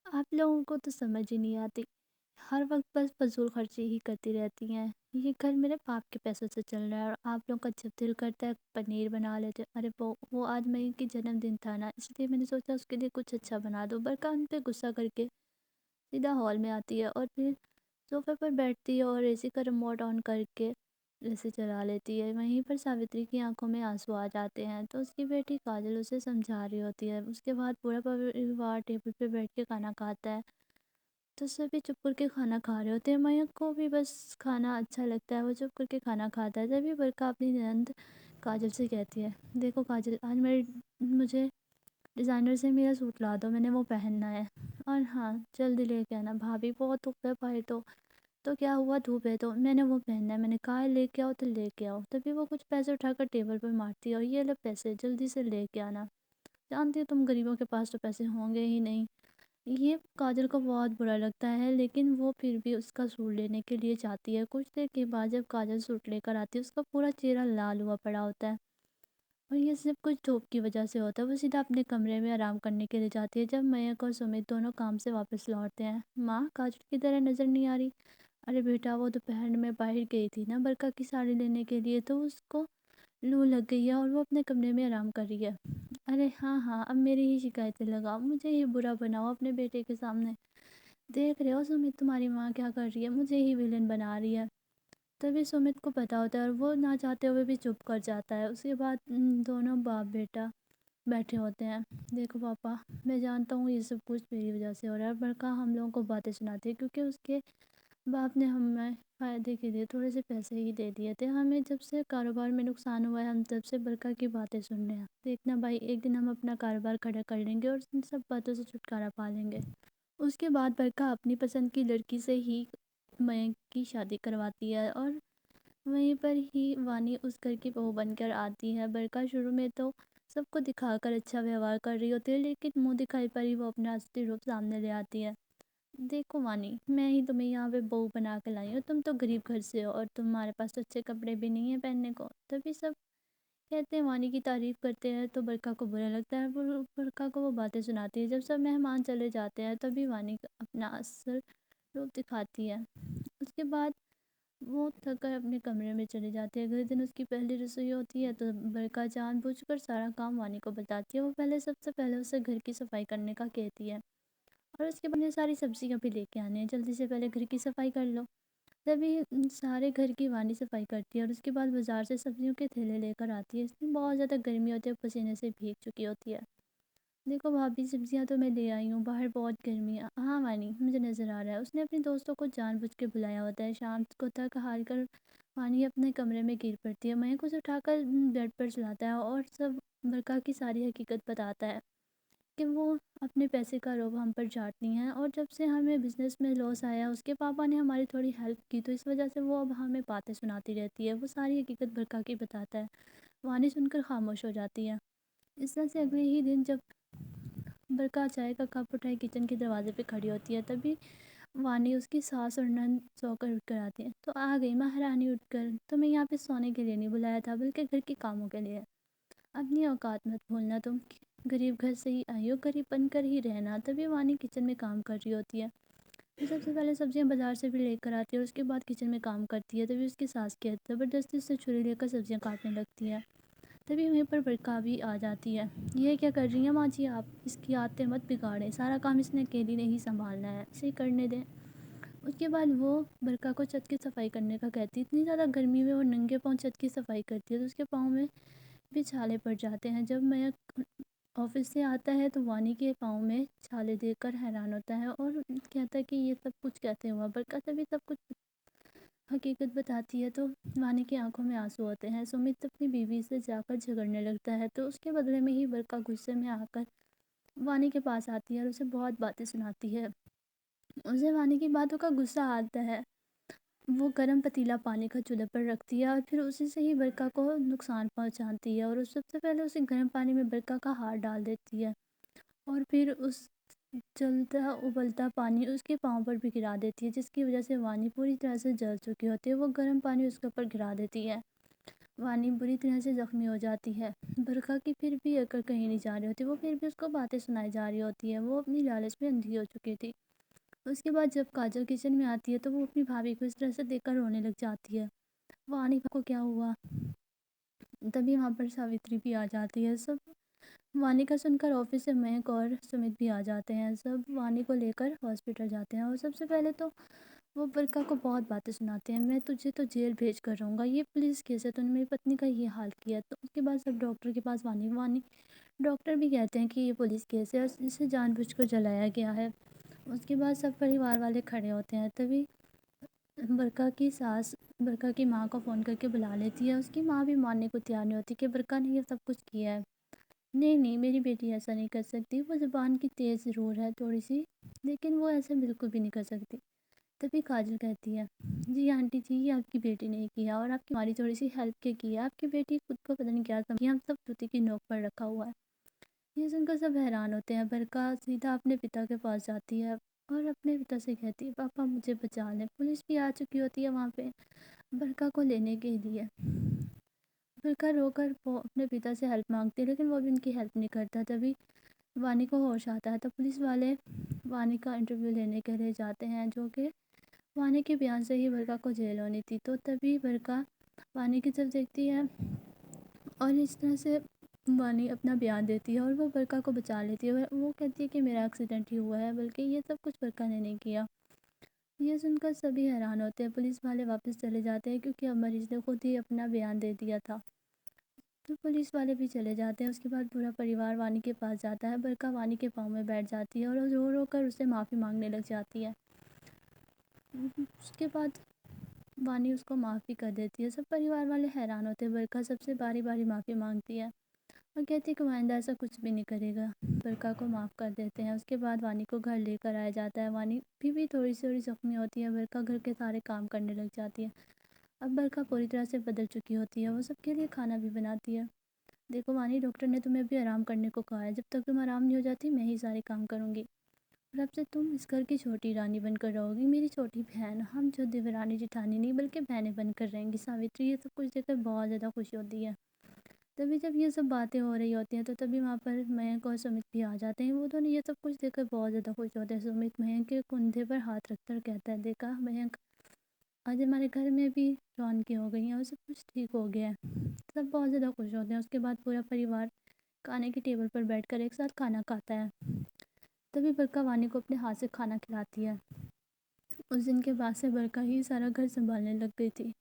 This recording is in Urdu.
آپ لوگوں کو تو سمجھ ہی نہیں آتی، ہر وقت بس فضول خرچی ہی کرتی رہتی ہیں۔ یہ گھر میرے باپ کے پیسوں سے چل رہا ہے اور آپ لوگوں کا جب دل کرتا ہے پنیر بنا لیتے ہیں۔ ارے وہ آج مئی کی جنم دن تھا نا، اس لیے میں نے سوچا اس کے لیے کچھ اچھا بنا دو۔ برکہ ان پہ غصہ کر کے سیدھا ہال میں آتی ہے اور پھر صوفے پر بیٹھتی ہے اور اے سی کا ریموٹ آن کر کے اسے چلا لیتی ہے۔ وہیں پر ساوتری کی آنکھوں میں آنسو آ جاتے ہیں تو اس کی بیٹی کاجل اسے سمجھا رہی ہوتی ہے۔ اس کے بعد پورا پریوار ٹیبل پہ بیٹھ کے کھانا کھاتا ہے تو سبھی چپ کر کے کھانا کھا رہے ہوتے ہیں۔ میاں کو بھی بس کھانا اچھا لگتا ہے، وہ چپ کر کے کھانا کھاتا ہے۔ تبھی برکہ اپنی نند کاجل سے کہتی ہے، دیکھو کاجل، آج مجھے ڈیزائنر سے میرا سوٹ لا دو، میں نے وہ پہننا ہے، اور ہاں جلدی لے کے آنا۔ بھابھی بہت دھوپ ہے باہر، تو کیا ہوا، دھوپ ہے تو میں نے وہ پہننا ہے، میں نے کہا لے کے آؤ تو لے کے آؤ۔ تبھی وہ کچھ پیسے اٹھا کر ٹیبل پر مارتی ہے، اور یہ لو پیسے، جلدی سے لے کے آنا، جانتی ہو تم غریبوں کے پاس تو پیسے ہوں گے ہی نہیں۔ یہ کاجل کو بہت برا لگتا ہے لیکن وہ پھر بھی اس کا سوٹ لینے کے لیے جاتی ہے۔ کچھ دیر کے بعد جب کاجل سوٹ لے کر آتی ہے، اس کا پورا چہرہ لال ہوا پڑا ہوتا ہے، اور یہ سب کچھ دھوپ کی وجہ سے ہوتا ہے۔ وہ سیدھا اپنے کمرے میں آرام کرنے کے لیے جاتی ہے۔ جب میک اور سمیت دونوں کام سے واپس لوٹتے ہیں، ماں کاجل کی طرح نظر نہیں آ رہی۔ ارے بیٹا، وہ دوپہر میں باہر گئی تھی نا برکہ کی ساڑی لینے کے لیے، تو اس کو لو لگ گئی ہے اور وہ اپنے کمرے میں آرام کر رہی ہے۔ ارے ہاں ہاں، اب میری ہی شکایتیں لگاؤ، مجھے ہی برا بناؤ اپنے بیٹے کے سامنے۔ دیکھ رہے ہو سمیت، تمہاری ماں کیا کر رہی ہے، مجھے ہی ویلن بنا رہی ہے۔ تبھی سمیت کو پتا ہوتا ہے اور وہ نہ چاہتے ہوئے بھی چپ کر جاتا ہے۔ اس کے بعد دونوں باپ بیٹا بیٹھے ہوتے ہیں۔ دیکھو پاپا، میں جانتا ہوں یہ سب کچھ میری وجہ سے ہو رہا ہے۔ برکہ ہم لوگوں کو باتیں سناتی ہے کیونکہ اس کے باپ نے ہمیں فائدے کے لیے تھوڑے سے پیسے ہی دے دیے تھے۔ ہمیں جب سے کاروبار میں نقصان ہوا ہے، ہم تب سے برکہ کی باتیں سن رہے ہیں۔ دیکھنا بھائی، ایک دن ہم اپنا کاروبار کھڑا کر لیں گے اور ان سب باتوں سے چھٹکارا پا لیں گے۔ اس کے بعد برکہ اپنی پسند کی لڑکی سے ہی میک کی شادی کرواتی ہے اور وہیں پر ہی وانی اس گھر کی بہو بن کر آتی ہے۔ برکہ شروع میں تو سب کو دکھا کر اچھا ویوہار کر رہی ہوتی ہے، لیکن منہ دکھائی پر ہی وہ اپنا اصلی روپ سامنے لے آتی ہے۔ دیکھو وانی، میں ہی تمہیں یہاں پہ بہو بنا کے لائی ہوں، تم تو غریب گھر سے ہو اور تمہارے پاس تو اچھے کپڑے بھی نہیں ہیں پہننے کو۔ تبھی سب کہتے ہیں، وانی کی تعریف کرتے ہیں تو برکہ کو برا لگتا ہے، برکہ کو وہ باتیں سناتی ہے۔ جب سب مہمان چلے جاتے ہیں تبھی وانی اپنا اصل روپ دکھاتی ہے۔ اس کے بعد وہ تھک کر اپنے کمرے میں چلی جاتی ہے۔ اگلے دن اس کی پہلی رسوئی ہوتی ہے تو برکہ جان بوجھ کر سارا کام وانی کو بتاتی ہے۔ وہ سب سے پہلے اسے گھر کی صفائی کرنے کا کہتی ہے، اور اس کے بعد یہ ساری سبزیاں بھی لے کے آنے ہیں، جلدی سے پہلے گھر کی صفائی کر لو۔ تبھی سارے گھر کی وانی صفائی کرتی ہے اور اس کے بعد بازار سے سبزیوں کے تھیلے لے کر آتی ہے۔ اس میں بہت زیادہ گرمی ہوتی ہے، پسینے سے بھیگ چکی ہوتی ہے۔ دیکھو بھابھی، سبزیاں تو میں لے آئی ہوں، باہر بہت گرمی ہے۔ ہاں وانی، مجھے نظر آ رہا ہے۔ اس نے اپنے دوستوں کو جان بوجھ کے بلایا ہوتا ہے۔ شام کو تھک ہار کر وانی اپنے کمرے میں گر پڑتی ہے۔ میک اسے اٹھا کر بیڈ پر چلاتا ہے اور سب برکہ کی ساری حقیقت بتاتا ہے کہ وہ اپنے پیسے کا روب ہم پر جھاڑتی ہیں، اور جب سے ہمیں بزنس میں لاس آیا اس کے پاپا نے ہماری تھوڑی ہیلپ کی، تو اس وجہ سے وہ اب ہمیں باتیں سناتی رہتی ہے۔ وہ ساری حقیقت برکہ کی بتاتا ہے۔ وانی سن کر خاموش ہو جاتی ہے۔ اس طرح سے اگلے ہی دن جب برکہ چائے کا کپ اٹھائے کچن کے دروازے پہ کھڑی ہوتی ہے، تبھی وانی، اس کی ساس اور نند سو کر اٹھ کر آتی ہیں۔ تو آ گئی مہارانی اٹھ کر، تمہیں یہاں پہ سونے کے لیے نہیں بلایا تھا بلکہ گھر کے کاموں کے لیے۔ اپنی اوقات مت بھولنا، تم غریب گھر سے ہی آئی ہو، غریب بن کر ہی رہنا۔ تبھی وانی کچن میں کام کر رہی ہوتی ہے۔ وہ سب سے پہلے سبزیاں بازار سے بھی لے کر آتی ہے اور اس کے بعد کچن میں کام کرتی ہے۔ تبھی اس کی ساس کے زبردستی سے چھری لے کر سبزیاں کاٹنے لگتی ہے۔ تبھی وہیں پر برکہ بھی آ جاتی ہے۔ یہ کیا کر رہی ہیں ماں جی آپ، اس کی عادتیں مت بگاڑیں، سارا کام اس نے اکیلی نہیں سنبھالنا ہے، اسے کرنے دیں۔ اس کے بعد وہ برکہ کو چھت کی صفائی کرنے کا کہتی ہے۔ اتنی زیادہ گرمی میں وہ ننگے پاؤں چھت کی صفائی کرتی ہے تو اس کے پاؤں میں بھی چھالے پڑ جاتے ہیں۔ جب میں آفس سے آتا ہے تو وانی کے پاؤں میں چھالے دیکھ کر حیران ہوتا ہے اور کہتا ہے کہ یہ سب کچھ کیسے ہوا۔ برکہ تبھی سب کچھ حقیقت بتاتی ہے تو وانی کی آنکھوں میں آنسو ہوتے ہیں۔ سمیت اپنی بیوی سے جا کر جھگڑنے لگتا ہے تو اس کے بدلے میں ہی برکہ غصے میں آ کر وانی کے پاس آتی ہے اور اسے بہت باتیں سناتی ہے۔ اسے وانی کی باتوں کا غصہ آتا ہے۔ وہ گرم پتیلا پانی کا چولہے پر رکھتی ہے اور پھر اسی سے ہی برکہ کو نقصان پہنچاتی ہے، اور سب سے پہلے اسے گرم پانی میں برکہ کا ہاتھ ڈال دیتی ہے اور پھر اس جلتا ابلتا پانی اس کے پاؤں پر بھی گرا دیتی ہے، جس کی وجہ سے وانی پوری طرح سے جل چکی ہوتی ہے۔ وہ گرم پانی اس کے اوپر گرا دیتی ہے۔ وانی بری طرح سے زخمی ہو جاتی ہے۔ برقا کی پھر بھی اگر کہیں نہیں جا رہی ہوتی، وہ پھر بھی اس کو باتیں سنائی جا رہی ہوتی ہے۔ وہ اپنی لالچ میں اندھی ہو چکی تھی۔ اس کے بعد جب کاجل کچن میں آتی ہے تو وہ اپنی بھابھی کو اس طرح سے دیکھ کر رونے لگ جاتی ہے۔ وانی کو کیا ہوا؟ تبھی وہاں پر ساوتری بھی آ جاتی ہے۔ سب وانی کا سن کر آفس سے مہک اور سمت بھی آ جاتے ہیں۔ سب وانی کو لے کر ہاسپٹل جاتے ہیں اور سب سے پہلے تو وہ برقا کو بہت باتیں سناتے ہیں۔ میں تجھے تو جیل بھیج کر رہوں گا، یہ پولیس کیس ہے، تو نے میری پتنی کا یہ حال کیا۔ تو اس کے بعد سب ڈاکٹر کے پاس وانی ڈاکٹر بھی کہتے ہیں کہ یہ پولیس کیس ہے اور اسے جان بوجھ کر جلایا گیا ہے۔ اس کے بعد سب پریوار والے کھڑے ہوتے ہیں۔ تبھی برقا کی ساس برقا کی ماں کو فون کر کے بلا لیتی ہے۔ اس کی ماں بھی ماننے کو تیار نہیں ہوتی کہ برقا نے یہ سب کچھ کیا ہے۔ نہیں نہیں، میری بیٹی ایسا نہیں کر سکتی، وہ زبان کی تیز ضرور ہے تھوڑی سی، لیکن وہ ایسا بالکل بھی نہیں کر سکتی۔ تبھی کاجل کہتی ہے، جی آنٹی جی، یہ آپ کی بیٹی نے کیا اور آپ کی ہماری تھوڑی سی ہیلپ کے کی ہے۔ آپ کی بیٹی خود کو پتہ نہیں کیا سمجھی، ہم سب جوتی کی نوک پر رکھا ہوا ہے۔ یہ سن کر سب حیران ہوتے ہیں۔ برقا سیدھا اپنے پتا کے پاس جاتی ہے اور اپنے پتا سے کہتی ہے، پاپا مجھے بچا لیں۔ پولیس بھی آ چکی ہوتی ہے وہاں پہ برقا کو لینے کے لیے۔ برقا رو کر وہ اپنے پتا سے ہیلپ مانگتی ہے، لیکن وہ بھی ان کی ہیلپ نہیں کرتا۔ تبھی وانی کو ہوش آتا ہے تو پولیس والے وانی کا انٹرویو لینے کے لیے جاتے ہیں، جو کہ وانی کے بیان سے ہی برقا کو جیل ہونی تھی۔ تو تبھی برقا وانی کی طرف دیکھتی ہے اور اس طرح سے وانی اپنا بیان دیتی ہے اور وہ برقا کو بچا لیتی ہے۔ وہ کہتی ہے کہ میرا ایکسیڈنٹ ہی ہوا ہے، بلکہ یہ سب کچھ برقا نے نہیں کیا۔ یہ سن کر سبھی حیران ہوتے ہیں۔ پولیس والے واپس چلے جاتے ہیں کیونکہ اب مریض نے خود ہی اپنا بیان دے دیا تھا۔ تو پولیس والے بھی چلے جاتے ہیں۔ اس کے بعد پورا پریوار وانی کے پاس جاتا ہے۔ برقا وانی کے پاؤں میں بیٹھ جاتی ہے اور رو رو کر اسے معافی مانگنے لگ جاتی ہے۔ اس کے بعد وانی اس کو معاف بھی کر دیتی ہے۔ سب پریوار والے حیران ہوتے ہیں۔ برقا سب سے باری باری معافی مانگتی ہے اور کہتی ہے کہ وہ آئندہ ایسا کچھ بھی نہیں کرے گا۔ برقا کو معاف کر دیتے ہیں۔ اس کے بعد وانی کو گھر لے کر آیا جاتا ہے۔ وانی بھی تھوڑی زخمی ہوتی ہے۔ برقا گھر کے سارے کام کرنے لگ جاتی ہے۔ اب برقا پوری طرح سے بدل چکی ہوتی ہے۔ وہ سب کے لیے کھانا بھی بناتی ہے۔ دیکھو وانی، ڈاکٹر نے تمہیں بھی آرام کرنے کو کہا ہے، جب تک تم آرام نہیں ہو جاتی میں ہی سارے کام کروں گی اور اب سے تم اس گھر کی چھوٹی رانی بن کر رہو گی، میری چھوٹی بہن۔ ہم جو دیورانی جٹھانی نہیں بلکہ بہنیں بن کر رہیں گی۔ ساوتری یہ سب کچھ دیکھ کر بہت زیادہ خوش ہوتی ہے۔ تبھی جب یہ سب باتیں ہو رہی ہوتی ہیں تو تبھی وہاں پر مہک اور سمت بھی آ جاتے ہیں۔ وہ دونوں یہ سب کچھ دیکھ کر بہت زیادہ خوش ہوتے ہیں۔ سمت مہک کے کندھے پر ہاتھ رکھ کر کہتا ہے، دیکھا مہک، آج ہمارے گھر میں بھی رونقیں ہو گئی ہیں اور سب کچھ ٹھیک ہو گیا ہے۔ سب بہت زیادہ خوش ہوتے ہیں۔ اس کے بعد پورا پریوار کھانے کی ٹیبل پر بیٹھ کر ایک ساتھ کھانا کھاتا ہے۔ تبھی برقا وانی کو اپنے ہاتھ سے کھانا کھلاتی ہے۔ اس دن کے بعد سے برقا ہی سارا گھر سنبھالنے لگ گئی تھی۔